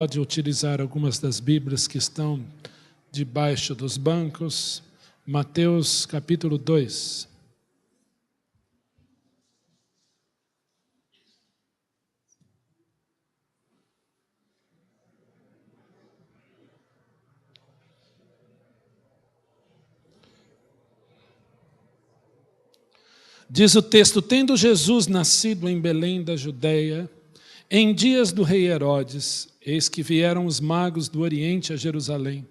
Pode utilizar algumas das Bíblias que estão debaixo dos bancos. Mateus capítulo 2. Diz o texto: tendo Jesus nascido em Belém da Judeia, em dias do rei Herodes, eis que vieram os magos do Oriente a Jerusalém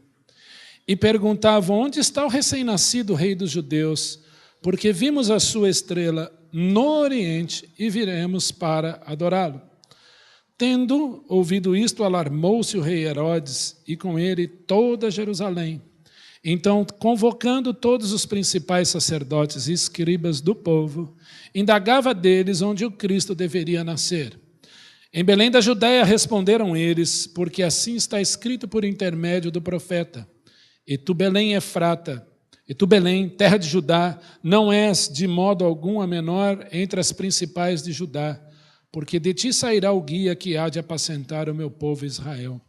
e perguntavam: onde está o recém-nascido rei dos judeus? Porque vimos a sua estrela no Oriente e viremos para adorá-lo. Tendo ouvido isto, alarmou-se o rei Herodes e com ele toda Jerusalém. Então, convocando todos os principais sacerdotes e escribas do povo, indagava deles onde o Cristo deveria nascer. Em Belém da Judeia responderam eles, porque assim está escrito por intermédio do profeta: e tu, Belém Efrata, e tu, Belém, terra de Judá, não és de modo algum a menor entre as principais de Judá, porque de ti sairá o guia que há de apacentar o meu povo Israel.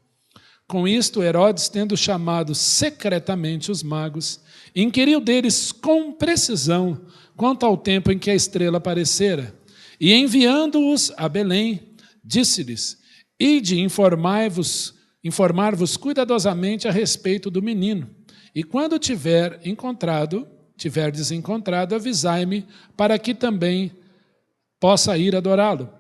Com isto, Herodes, tendo chamado secretamente os magos, inquiriu deles com precisão quanto ao tempo em que a estrela aparecera, e enviando-os a Belém, disse-lhes: ide informar-vos cuidadosamente a respeito do menino, e quando tiverdes encontrado, avisai-me, para que também possa ir adorá-lo.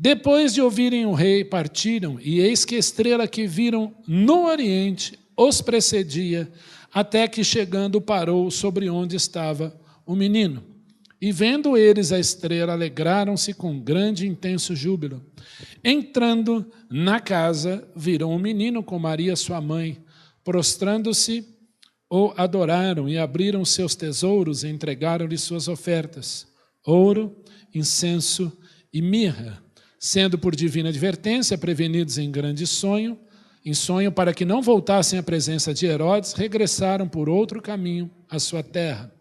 Depois de ouvirem o rei, partiram, e eis que a estrela que viram no Oriente os precedia, até que chegando parou sobre onde estava o menino. E vendo eles a estrela, alegraram-se com grande e intenso júbilo. Entrando na casa, viram o menino com Maria sua mãe. Prostrando-se, o adoraram e abriram seus tesouros e entregaram-lhe suas ofertas: ouro, incenso e mirra. Sendo por divina advertência prevenidos em sonho, para que não voltassem à presença de Herodes, regressaram por outro caminho à sua terra.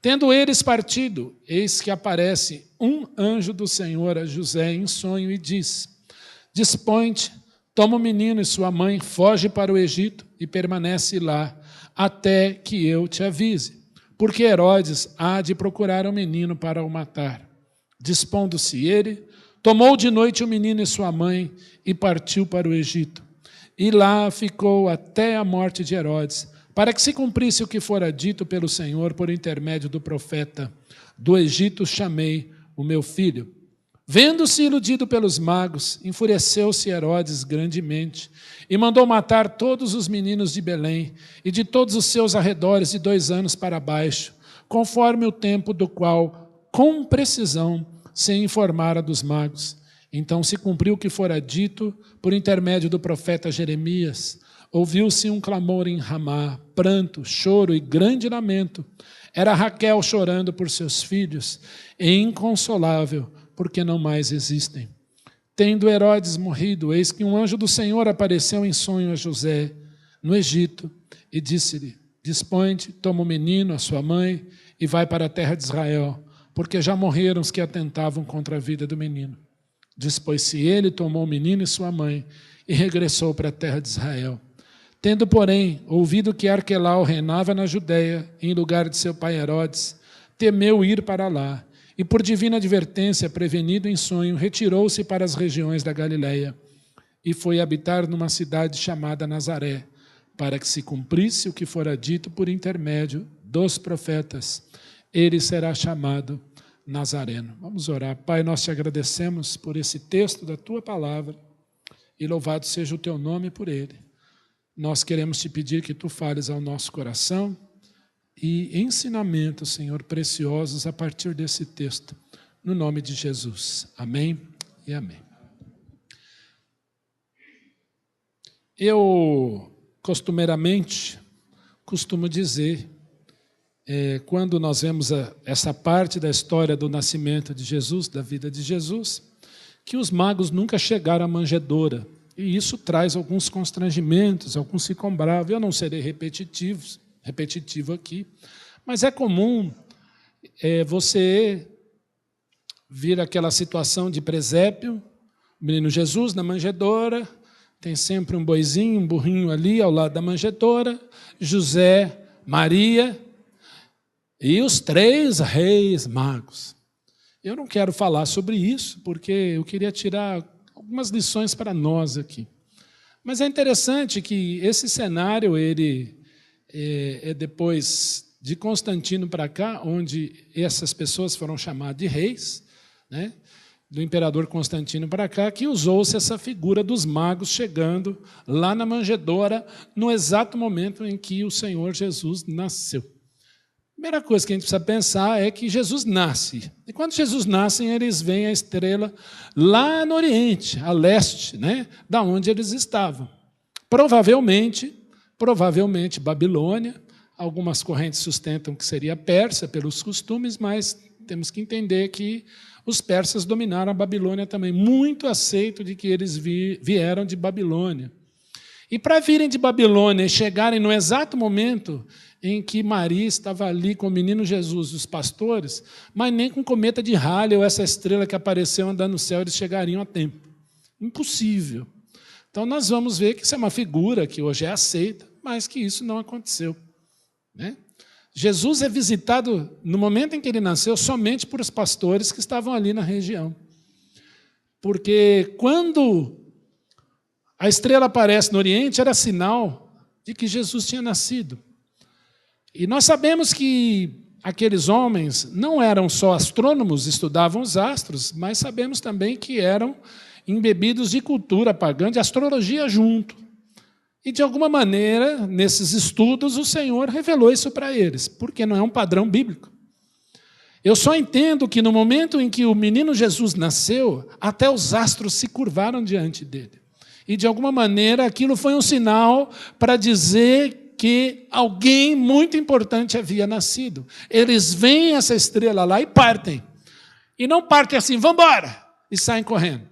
Tendo eles partido, eis que aparece um anjo do Senhor a José em sonho e diz: dispõe-te, toma o menino e sua mãe, foge para o Egito e permanece lá, até que eu te avise, porque Herodes há de procurar o menino para o matar. Dispondo-se ele, tomou de noite o menino e sua mãe e partiu para o Egito. E lá ficou até a morte de Herodes, para que se cumprisse o que fora dito pelo Senhor por intermédio do profeta: do Egito chamei o meu filho. Vendo-se iludido pelos magos, enfureceu-se Herodes grandemente e mandou matar todos os meninos de Belém e de todos os seus arredores de 2 anos para baixo, conforme o tempo do qual, com precisão, se informara dos magos. Então se cumpriu o que fora dito por intermédio do profeta Jeremias. Ouviu-se um clamor em Ramá, pranto, choro e grande lamento. Era Raquel chorando por seus filhos, e inconsolável, porque não mais existem. Tendo Herodes morrido, eis que um anjo do Senhor apareceu em sonho a José, no Egito, e disse-lhe: dispõe-te, toma o menino, a sua mãe, e vai para a terra de Israel, porque já morreram os que atentavam contra a vida do menino. Dispôs-se ele, tomou o menino e sua mãe, e regressou para a terra de Israel. Tendo, porém, ouvido que Arquelau reinava na Judeia, em lugar de seu pai Herodes, temeu ir para lá, e por divina advertência, prevenido em sonho, retirou-se para as regiões da Galileia, e foi habitar numa cidade chamada Nazaré, para que se cumprisse o que fora dito por intermédio dos profetas: ele será chamado Nazareno. Vamos orar. Pai, nós te agradecemos por esse texto da tua palavra, e louvado seja o teu nome por ele. Nós queremos te pedir que tu fales ao nosso coração e ensinamentos, Senhor, preciosos a partir desse texto, no nome de Jesus. Amém e amém. Eu, costumo dizer, quando nós vemos essa parte da história do nascimento de Jesus, da vida de Jesus, que os magos nunca chegaram à manjedoura. E isso traz alguns constrangimentos, alguns ficam bravos. Eu não serei repetitivo aqui, mas é comum você vir aquela situação de presépio, o menino Jesus na manjedoura, Tem sempre um boizinho, um burrinho ali ao lado da manjedoura, José, Maria e os 3 reis magos. Eu não quero falar sobre isso, porque eu queria tirar algumas lições para nós aqui. Mas é interessante que esse cenário, ele é depois de Constantino para cá, onde essas pessoas foram chamadas de reis, né? Do imperador Constantino para cá, que usou-se essa figura dos magos chegando lá na manjedoura, no exato momento em que o Senhor Jesus nasceu. A primeira coisa que a gente precisa pensar é que Jesus nasce. E quando Jesus nasce, eles veem a estrela lá no Oriente, a leste, né, da onde eles estavam. Provavelmente Babilônia. Algumas correntes sustentam que seria Pérsia, pelos costumes, mas temos que entender que os persas dominaram a Babilônia também. Muito aceito de que eles vieram de Babilônia. E para virem de Babilônia e chegarem no exato momento em que Maria estava ali com o menino Jesus e os pastores, mas nem com cometa de Halley ou essa estrela que apareceu andando no céu, eles chegariam a tempo. Impossível. Então nós vamos ver que isso é uma figura que hoje é aceita, mas que isso não aconteceu, né? Jesus é visitado, no momento em que ele nasceu, somente por os pastores que estavam ali na região. Porque quando a estrela aparece no Oriente, era sinal de que Jesus tinha nascido. E nós sabemos que aqueles homens não eram só astrônomos, estudavam os astros, mas sabemos também que eram embebidos de cultura pagã, de astrologia junto. E, de alguma maneira, nesses estudos, o Senhor revelou isso para eles, porque não é um padrão bíblico. Eu só entendo que no momento em que o menino Jesus nasceu, até os astros se curvaram diante dele. E, de alguma maneira, aquilo foi um sinal para dizer que alguém muito importante havia nascido. Eles veem essa estrela lá e partem. E não partem assim, vamos embora, e saem correndo.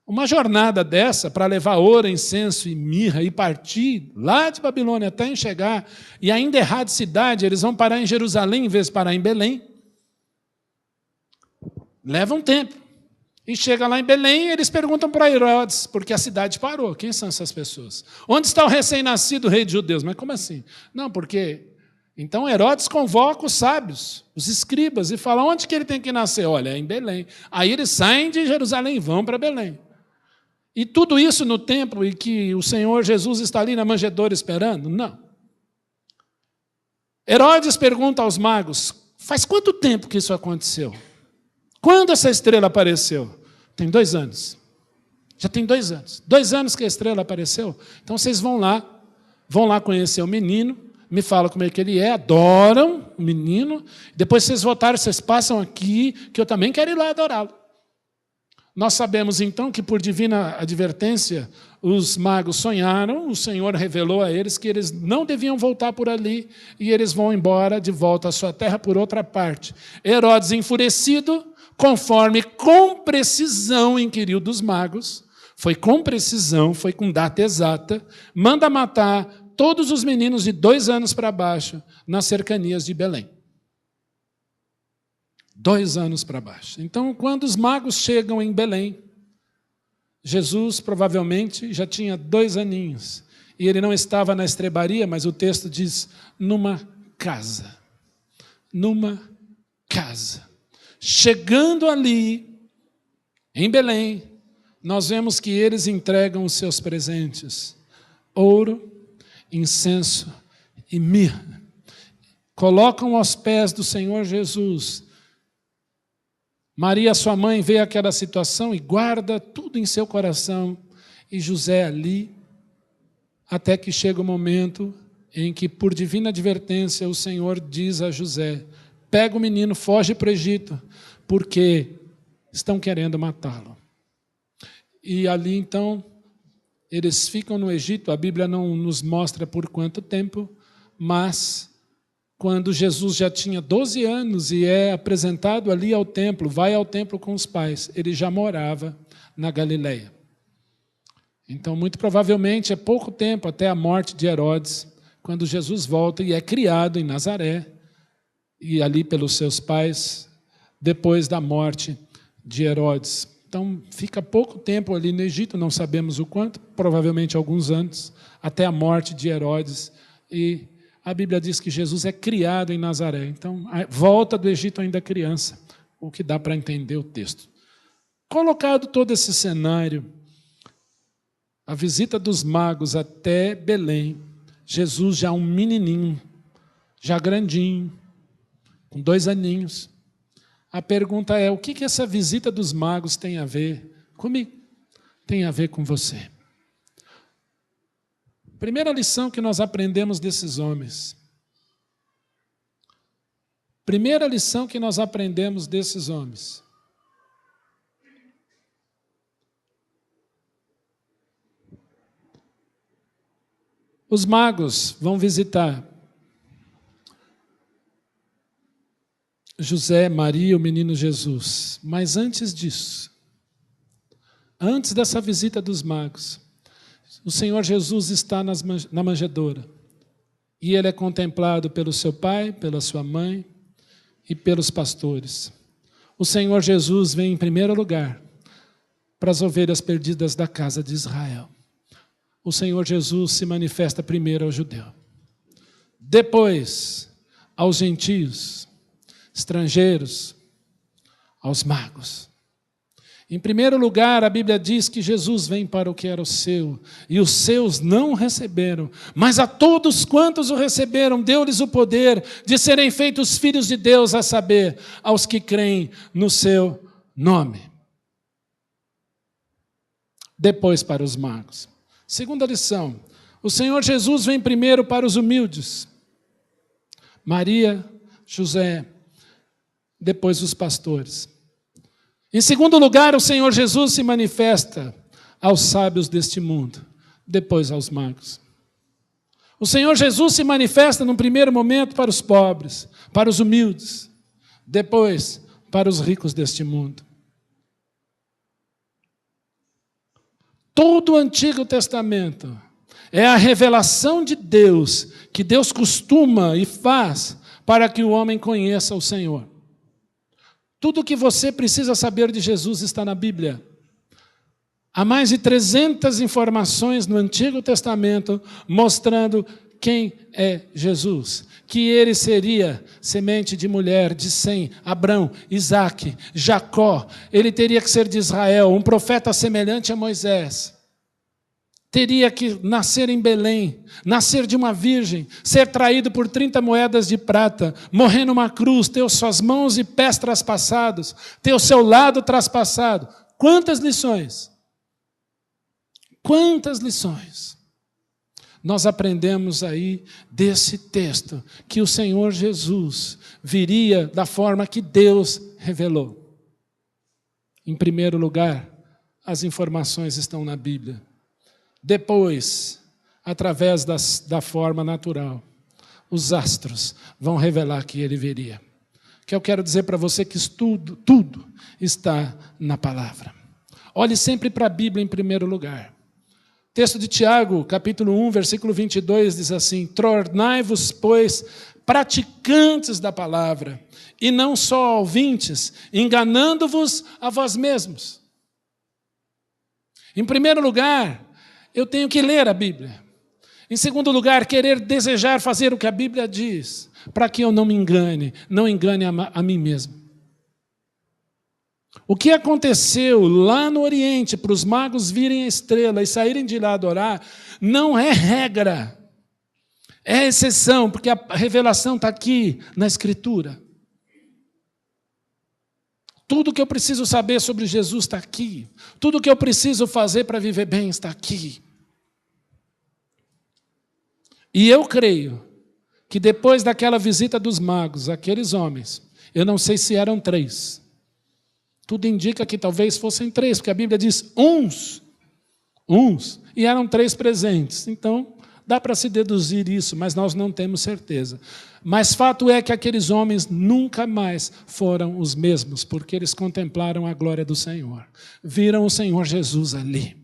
Uma jornada dessa, para levar ouro, incenso e mirra e partir lá de Babilônia até chegar, e ainda errar de cidade, eles vão parar em Jerusalém em vez de parar em Belém. Leva um tempo. E chega lá em Belém, eles perguntam para Herodes, porque a cidade parou. Quem são essas pessoas? Onde está o recém-nascido rei de judeus? Mas como assim? Não, porque... Então Herodes convoca os sábios, os escribas, e fala, onde que ele tem que nascer? Olha, é em Belém. Aí eles saem de Jerusalém e vão para Belém. E tudo isso no templo e que o Senhor Jesus está ali na manjedoura esperando? Não. Herodes pergunta aos magos, faz quanto tempo que isso aconteceu? Quando essa estrela apareceu? Tem 2 anos. Já tem 2 anos. 2 anos que a estrela apareceu. Então vocês vão lá conhecer o menino, me falam como é que ele é, adoram o menino, depois vocês voltaram, vocês passam aqui, que eu também quero ir lá adorá-lo. Nós sabemos, então, que por divina advertência, os magos sonharam, o Senhor revelou a eles que eles não deviam voltar por ali e eles vão embora de volta à sua terra por outra parte. Herodes, enfurecido, conforme com precisão inquiriu dos magos, foi com precisão, foi com data exata, manda matar todos os meninos de 2 anos para baixo nas cercanias de Belém. 2 anos para baixo. Então, quando os magos chegam em Belém, Jesus provavelmente já tinha 2 aninhos. E ele não estava na estrebaria, mas o texto diz, numa casa. Numa casa. Chegando ali, em Belém, nós vemos que eles entregam os seus presentes. Ouro, incenso e mirra. Colocam aos pés do Senhor Jesus. Maria, sua mãe, vê aquela situação e guarda tudo em seu coração. E José ali, até que chega o momento em que, por divina advertência, o Senhor diz a José, pega o menino, foge para o Egito, porque estão querendo matá-lo. E ali, então, eles ficam no Egito. A Bíblia não nos mostra por quanto tempo, mas... quando Jesus já tinha 12 anos e é apresentado ali ao templo, vai ao templo com os pais, ele já morava na Galileia. Então, muito provavelmente, é pouco tempo até a morte de Herodes, quando Jesus volta e é criado em Nazaré, e ali pelos seus pais, depois da morte de Herodes. então fica pouco tempo ali no Egito, não sabemos o quanto, provavelmente alguns anos, até a morte de Herodes. E a Bíblia diz que Jesus é criado em Nazaré, então volta do Egito ainda criança, o que dá para entender o texto. Colocado todo esse cenário, a visita dos magos até Belém, Jesus já um menininho, já grandinho, com 2 aninhos. A pergunta é, o que essa visita dos magos tem a ver comigo? Tem a ver com você? Primeira lição que nós aprendemos desses homens. Primeira lição que nós aprendemos desses homens. Os magos vão visitar José, Maria, o menino Jesus. Mas antes disso, antes dessa visita dos magos, o Senhor Jesus está na manjedoura. E ele é contemplado pelo seu pai, pela sua mãe e pelos pastores. O Senhor Jesus vem em primeiro lugar para as ovelhas perdidas da casa de Israel. O Senhor Jesus se manifesta primeiro ao judeu. Depois, aos gentios, estrangeiros, aos magos. Em primeiro lugar, a Bíblia diz que Jesus vem para o que era o seu, e os seus não o receberam, mas a todos quantos o receberam, deu-lhes o poder de serem feitos filhos de Deus, a saber, aos que creem no seu nome. Depois para os magos. Segunda lição, o Senhor Jesus vem primeiro para os humildes. Maria, José, depois os pastores. Em segundo lugar, o Senhor Jesus se manifesta aos sábios deste mundo, depois aos magos. O Senhor Jesus se manifesta num primeiro momento para os pobres, para os humildes, depois para os ricos deste mundo. Todo o Antigo Testamento é a revelação de Deus, que Deus costuma e faz para que o homem conheça o Senhor. Tudo o que você precisa saber de Jesus está na Bíblia. Há mais de 300 informações no Antigo Testamento mostrando quem é Jesus. Que ele seria semente de mulher, de Sem, Abrão, Isaque, Jacó. Ele teria que ser de Israel, um profeta semelhante a Moisés. Teria que nascer em Belém, nascer de uma virgem, ser traído por 30 moedas de prata, morrer numa cruz, ter suas mãos e pés traspassados, ter o seu lado traspassado. Quantas lições? Quantas lições? Nós aprendemos aí desse texto que o Senhor Jesus viria da forma que Deus revelou. Em primeiro lugar, as informações estão na Bíblia. Depois, através da forma natural, os astros vão revelar que ele viria. Que eu quero dizer para você que tudo está na palavra. Olhe sempre para a Bíblia em primeiro lugar. Texto de Tiago, capítulo 1, versículo 22, diz assim: tornai-vos, pois, praticantes da palavra, e não só ouvintes, enganando-vos a vós mesmos. Em primeiro lugar, eu tenho que ler a Bíblia. Em segundo lugar, querer, desejar fazer o que a Bíblia diz, para que eu não me engane, não engane a mim mesmo. O que aconteceu lá no Oriente, para os magos virem a estrela e saírem de lá adorar, não é regra, é exceção, porque a revelação está aqui na Escritura. Tudo que eu preciso saber sobre Jesus está aqui. Tudo que eu preciso fazer para viver bem está aqui. E eu creio que depois daquela visita dos magos, aqueles homens, eu não sei se eram 3, tudo indica que talvez fossem 3, porque a Bíblia diz uns, e eram 3 presentes. Então, dá para se deduzir isso, mas nós não temos certeza. Mas fato é que aqueles homens nunca mais foram os mesmos, porque eles contemplaram a glória do Senhor. Viram o Senhor Jesus ali.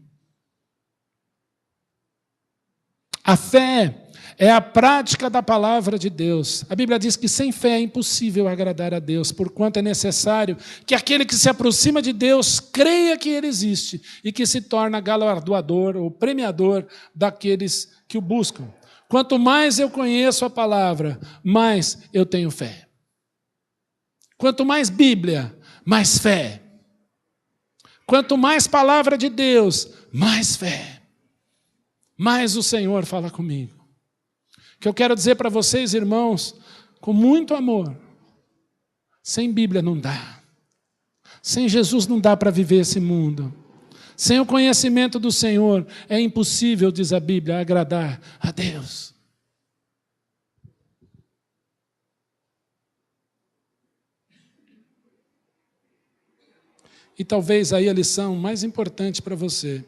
A fé é a prática da palavra de Deus. A Bíblia diz que sem fé é impossível agradar a Deus, porquanto é necessário que aquele que se aproxima de Deus creia que Ele existe e que se torna galardoador ou premiador daqueles que o buscam. Quanto mais eu conheço a palavra, mais eu tenho fé. Quanto mais Bíblia, mais fé. Quanto mais palavra de Deus, mais fé. Mais o Senhor fala comigo. O que eu quero dizer para vocês, irmãos, com muito amor, sem Bíblia não dá. Sem Jesus não dá para viver esse mundo. Sem o conhecimento do Senhor, é impossível, diz a Bíblia, agradar a Deus. E talvez aí a lição mais importante para você.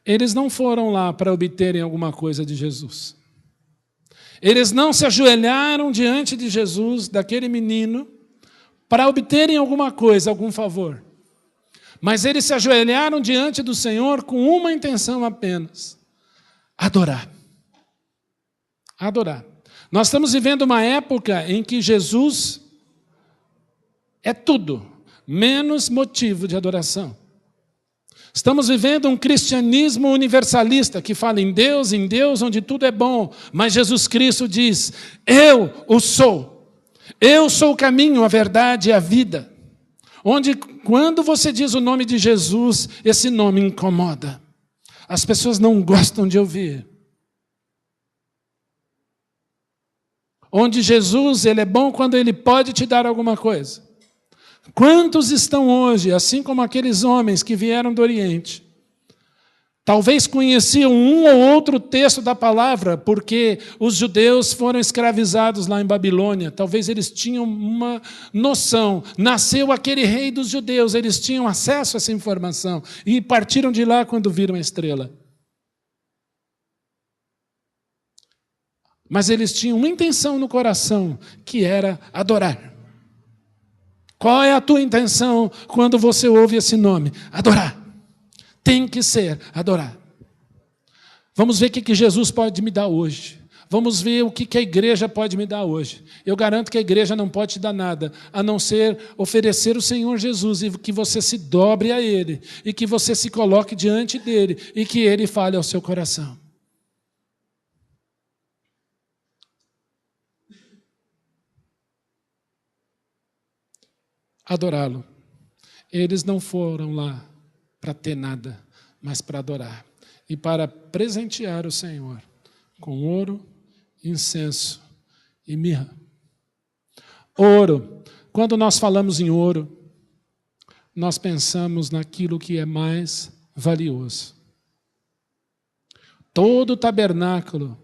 Eles não foram lá para obterem alguma coisa de Jesus. Eles não se ajoelharam diante de Jesus, daquele menino, para obterem alguma coisa, algum favor. Mas eles se ajoelharam diante do Senhor com uma intenção apenas: adorar. Adorar. Nós estamos vivendo uma época em que Jesus é tudo, menos motivo de adoração. Estamos vivendo um cristianismo universalista que fala em Deus, onde tudo é bom. Mas Jesus Cristo diz: eu o sou. Eu sou o caminho, a verdade e a vida. Onde, quando você diz o nome de Jesus, esse nome incomoda. As pessoas não gostam de ouvir. Onde Jesus, ele é bom quando ele pode te dar alguma coisa. Quantos estão hoje, assim como aqueles homens que vieram do Oriente, talvez conheciam um ou outro texto da palavra, porque os judeus foram escravizados lá em Babilônia, talvez eles tinham uma noção, nasceu aquele rei dos judeus, eles tinham acesso a essa informação, e partiram de lá quando viram a estrela. Mas eles tinham uma intenção no coração, que era adorar. Qual é a tua intenção quando você ouve esse nome? Adorar. Tem que ser adorar. Vamos ver o que Jesus pode me dar hoje. Vamos ver o que a igreja pode me dar hoje. Eu garanto que a igreja não pode te dar nada, a não ser oferecer o Senhor Jesus, e que você se dobre a Ele, e que você se coloque diante dEle, e que Ele fale ao seu coração. Adorá-lo. Eles não foram lá para ter nada, mas para adorar. E para presentear o Senhor com ouro, incenso e mirra. Ouro. Quando nós falamos em ouro, nós pensamos naquilo que é mais valioso. Todo o tabernáculo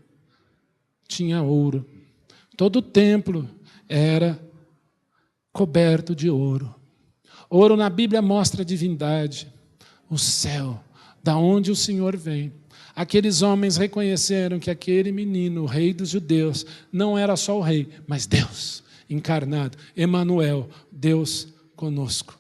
tinha ouro. Todo o templo era coberto de ouro. Ouro na Bíblia mostra a divindade, o céu, da onde o Senhor vem. Aqueles homens reconheceram que aquele menino, o rei dos judeus, não era só o rei, mas Deus encarnado, Emanuel, Deus conosco.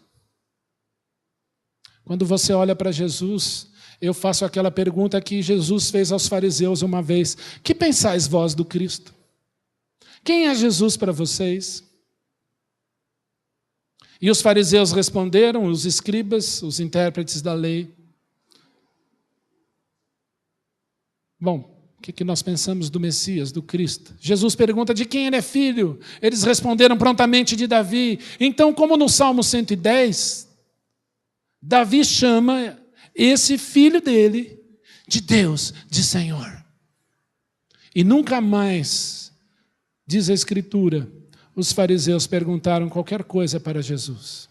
Quando você olha para Jesus, eu faço aquela pergunta que Jesus fez aos fariseus uma vez: que pensais vós do Cristo? Quem é Jesus para vocês? E os fariseus responderam, os escribas, os intérpretes da lei: bom, o que nós pensamos do Messias, do Cristo? Jesus pergunta de quem ele é filho. Eles responderam prontamente: de Davi. Então, como no Salmo 110, Davi chama esse filho dele de Deus, de Senhor. E nunca mais, diz a Escritura, os fariseus perguntaram qualquer coisa para Jesus.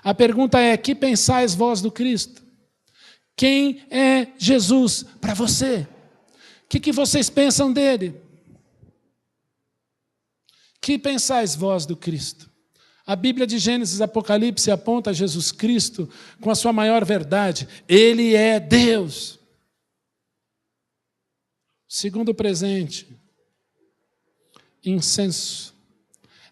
A pergunta é: que pensais vós do Cristo? Quem é Jesus para você? O que vocês pensam dele? Que pensais vós do Cristo? A Bíblia de Gênesis e Apocalipse aponta a Jesus Cristo com a sua maior verdade: Ele é Deus. Segundo presente, incenso.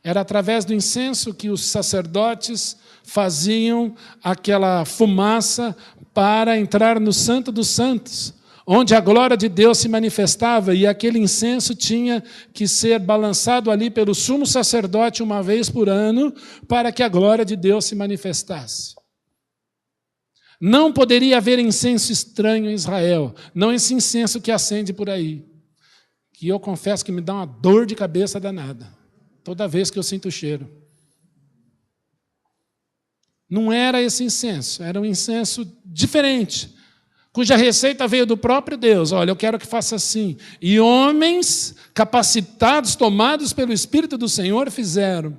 Era através do incenso que os sacerdotes faziam aquela fumaça para entrar no Santo dos Santos, onde a glória de Deus se manifestava, e aquele incenso tinha que ser balançado ali pelo sumo sacerdote uma vez por ano, para que a glória de Deus se manifestasse. Não poderia haver incenso estranho em Israel, não esse incenso que acende por aí, que eu confesso que me dá uma dor de cabeça danada, toda vez que eu sinto o cheiro. Não era esse incenso, era um incenso diferente, cuja receita veio do próprio Deus. Olha, eu quero que faça assim. E homens capacitados, tomados pelo Espírito do Senhor, fizeram.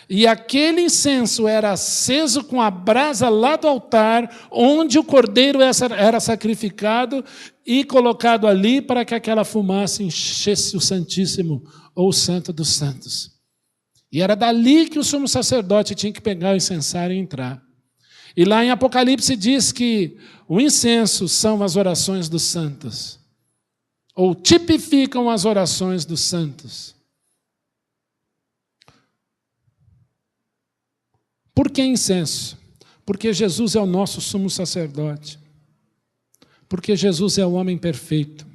E aquele incenso era aceso com a brasa lá do altar, onde o cordeiro era sacrificado e colocado ali para que aquela fumaça enchesse o Santíssimo, ou o Santo dos Santos. E era dali que o sumo sacerdote tinha que pegar o incensário e entrar. E lá em Apocalipse diz que o incenso são as orações dos santos, ou tipificam as orações dos santos. Por que incenso? Porque Jesus é o nosso sumo sacerdote. Porque Jesus é o homem perfeito.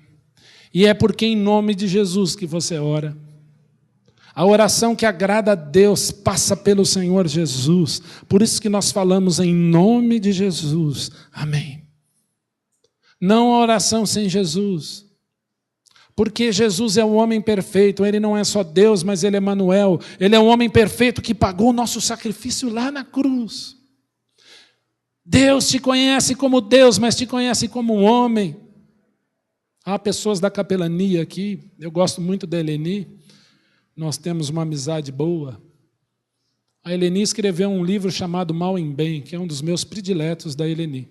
E é porque em nome de Jesus que você ora. A oração que agrada a Deus passa pelo Senhor Jesus. Por isso que nós falamos em nome de Jesus. Amém. Não a oração sem Jesus. Porque Jesus é o homem perfeito, Ele não é só Deus, mas Ele é Emanuel. Ele é um homem perfeito que pagou o nosso sacrifício lá na cruz. Deus te conhece como Deus, mas te conhece como um homem. Há pessoas da capelania aqui, eu gosto muito da Eleni, nós temos uma amizade boa. A Eleni escreveu um livro chamado Mal em Bem, que é um dos meus prediletos da Eleni.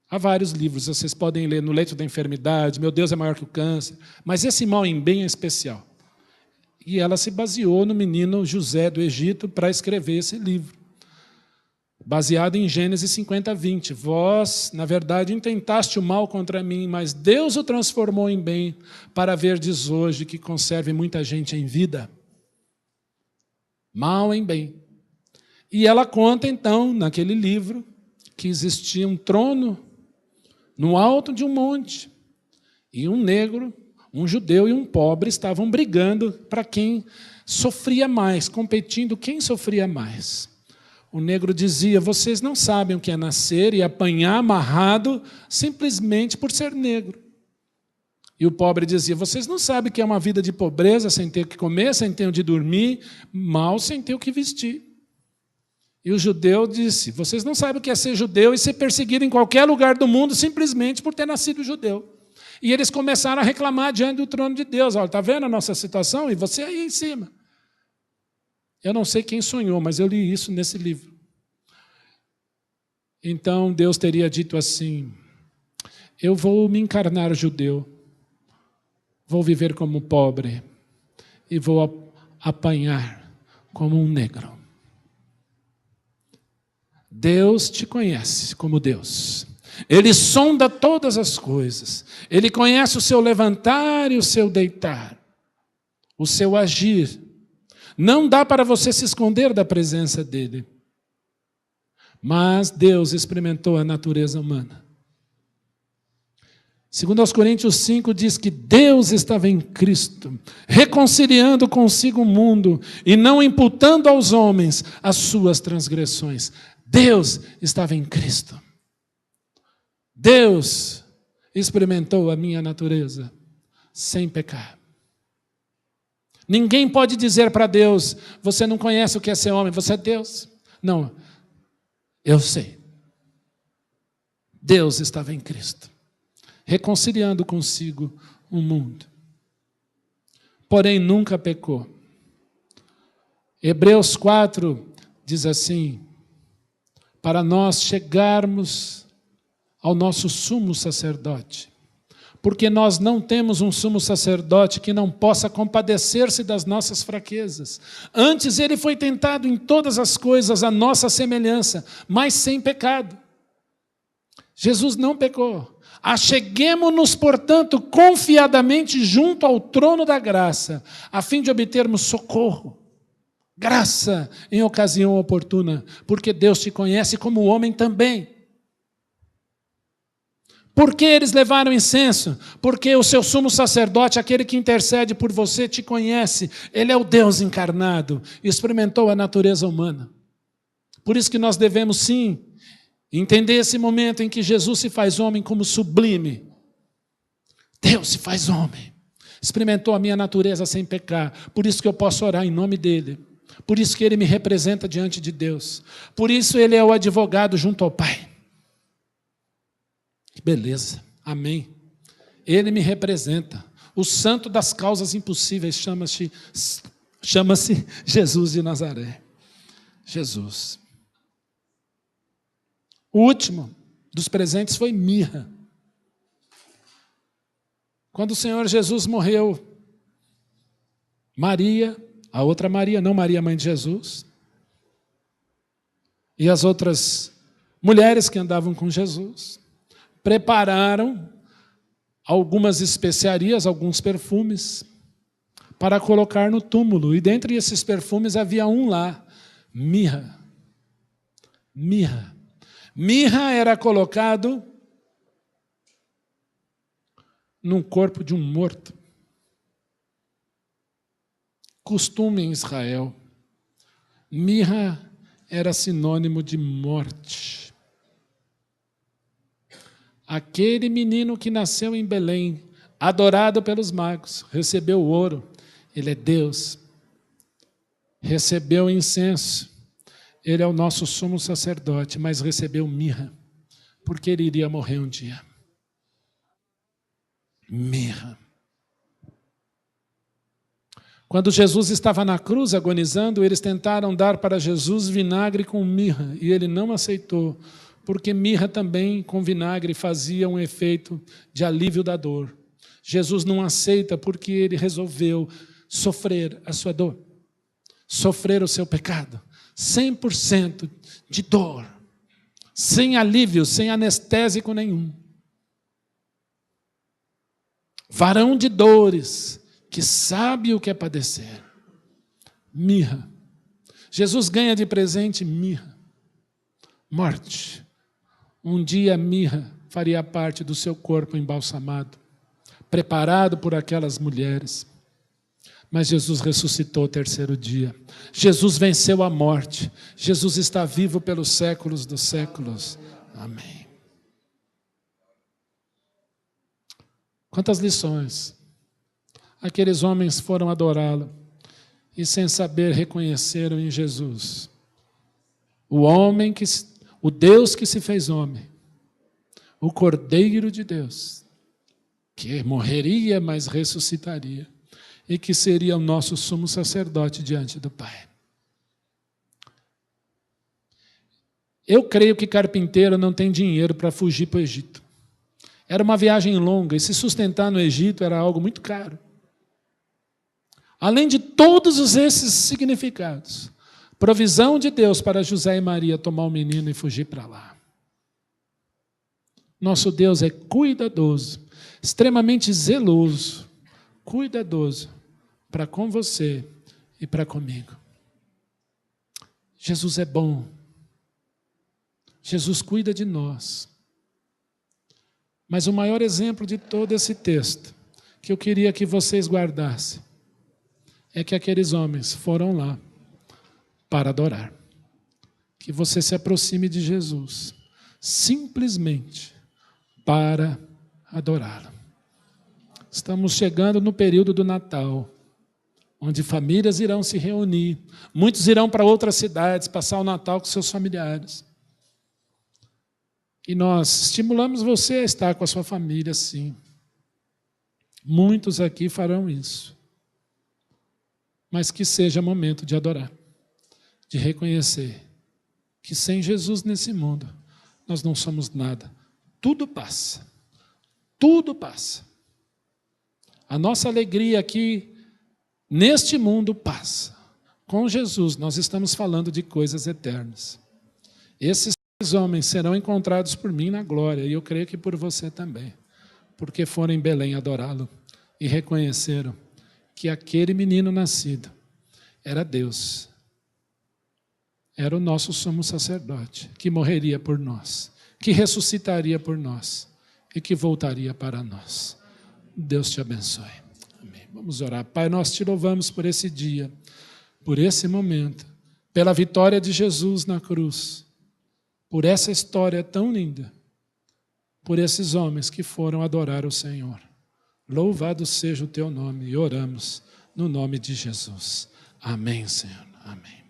Há vários livros, vocês podem ler No Leito da Enfermidade, Meu Deus é Maior que o Câncer, mas esse Mal em Bem é especial. E ela se baseou no menino José do Egito para escrever esse livro, baseado em Gênesis 50:20. Vós, na verdade, intentaste o mal contra mim, mas Deus o transformou em bem, para verdes hoje que conserve muita gente em vida. Mal em bem. E ela conta, então, naquele livro, que existia um trono no alto de um monte, e um negro, um judeu e um pobre estavam brigando para quem sofria mais, competindo quem sofria mais. O negro dizia: vocês não sabem o que é nascer e apanhar amarrado simplesmente por ser negro. E o pobre dizia: vocês não sabem o que é uma vida de pobreza, sem ter o que comer, sem ter onde dormir, mal sem ter o que vestir. E o judeu disse: vocês não sabem o que é ser judeu e ser perseguido em qualquer lugar do mundo simplesmente por ter nascido judeu. E eles começaram a reclamar diante do trono de Deus. Olha, está vendo a nossa situação? E você aí em cima. Eu não sei quem sonhou, mas eu li isso nesse livro. Então Deus teria dito assim: eu vou me encarnar judeu, vou viver como pobre e vou apanhar como um negro. Deus te conhece como Deus. Ele sonda todas as coisas. Ele conhece o seu levantar e o seu deitar, o seu agir. Não dá para você se esconder da presença dele. Mas Deus experimentou a natureza humana. Segundo aos Coríntios 5 diz que Deus estava em Cristo, reconciliando consigo o mundo e não imputando aos homens as suas transgressões. Deus estava em Cristo. Deus experimentou a minha natureza sem pecar. Ninguém pode dizer para Deus: você não conhece o que é ser homem, você é Deus. Não, eu sei. Deus estava em Cristo, reconciliando consigo o mundo. Porém, nunca pecou. Hebreus 4 diz assim: para nós chegarmos ao nosso sumo sacerdote, porque nós não temos um sumo sacerdote que não possa compadecer-se das nossas fraquezas. Antes ele foi tentado em todas as coisas à nossa semelhança, mas sem pecado. Jesus não pecou. Acheguemo-nos, portanto, confiadamente junto ao trono da graça, a fim de obtermos socorro Graça em ocasião oportuna, porque Deus te conhece como homem também. Por que eles levaram incenso? Porque o seu sumo sacerdote, aquele que intercede por você, te conhece. Ele é o Deus encarnado, experimentou a natureza humana. Por isso que nós devemos, sim, entender esse momento em que Jesus se faz homem como sublime. Deus se faz homem. Experimentou a minha natureza sem pecar. Por isso que eu posso orar em nome dele. Por isso que ele me representa diante de Deus. Por isso ele é o advogado junto ao Pai. Que beleza. Amém. Ele me representa. O santo das causas impossíveis chama-se Jesus de Nazaré. Jesus. O último dos presentes foi mirra. Quando o Senhor Jesus morreu, Maria, a outra Maria, não Maria, mãe de Jesus, e as outras mulheres que andavam com Jesus, prepararam algumas especiarias, alguns perfumes, para colocar no túmulo. E dentre esses perfumes havia um lá, mirra. Mirra. Mirra era colocado num corpo de um morto. Costume em Israel. Mirra era sinônimo de morte. Aquele menino que nasceu em Belém, adorado pelos magos, recebeu o ouro, ele é Deus. Recebeu incenso, ele é o nosso sumo sacerdote, mas recebeu mirra, porque ele iria morrer um dia. Mirra. Quando Jesus estava na cruz agonizando, eles tentaram dar para Jesus vinagre com mirra, e ele não aceitou, porque mirra também com vinagre fazia um efeito de alívio da dor. Jesus não aceita porque ele resolveu sofrer a sua dor, sofrer o seu pecado, 100% de dor, sem alívio, sem anestésico nenhum. Varão de dores, que sabe o que é padecer. Mirra. Jesus ganha de presente mirra. Morte. Um dia a mirra faria parte do seu corpo embalsamado, preparado por aquelas mulheres. Mas Jesus ressuscitou ao terceiro dia. Jesus venceu a morte. Jesus está vivo pelos séculos dos séculos. Amém. Quantas lições. Aqueles homens foram adorá-lo e sem saber reconheceram em Jesus o Deus que se fez homem, o Cordeiro de Deus, que morreria, mas ressuscitaria, e que seria o nosso sumo sacerdote diante do Pai. Eu creio que carpinteiro não tem dinheiro para fugir para o Egito. Era uma viagem longa, e se sustentar no Egito era algo muito caro. Além de todos esses significados, provisão de Deus para José e Maria tomar o menino e fugir para lá. Nosso Deus é cuidadoso, extremamente zeloso, cuidadoso para com você e para comigo. Jesus é bom. Jesus cuida de nós. Mas o maior exemplo de todo esse texto, que eu queria que vocês guardassem, é que aqueles homens foram lá para adorar. Que você se aproxime de Jesus, simplesmente para adorá-lo. Estamos chegando no período do Natal, onde famílias irão se reunir, muitos irão para outras cidades, passar o Natal com seus familiares. E nós estimulamos você a estar com a sua família, sim. Muitos aqui farão isso. Mas que seja momento de adorar, de reconhecer que sem Jesus nesse mundo, nós não somos nada. Tudo passa. Tudo passa. A nossa alegria aqui, neste mundo, passa. Com Jesus, nós estamos falando de coisas eternas. Esses homens serão encontrados por mim na glória, e eu creio que por você também, porque foram em Belém adorá-lo e reconheceram que aquele menino nascido era Deus, era o nosso sumo sacerdote, que morreria por nós, que ressuscitaria por nós e que voltaria para nós. Deus te abençoe. Amém. Vamos orar. Pai, nós te louvamos por esse dia, por esse momento, pela vitória de Jesus na cruz, por essa história tão linda, por esses homens que foram adorar o Senhor. Louvado seja o teu nome e oramos no nome de Jesus. Amém, Senhor. Amém.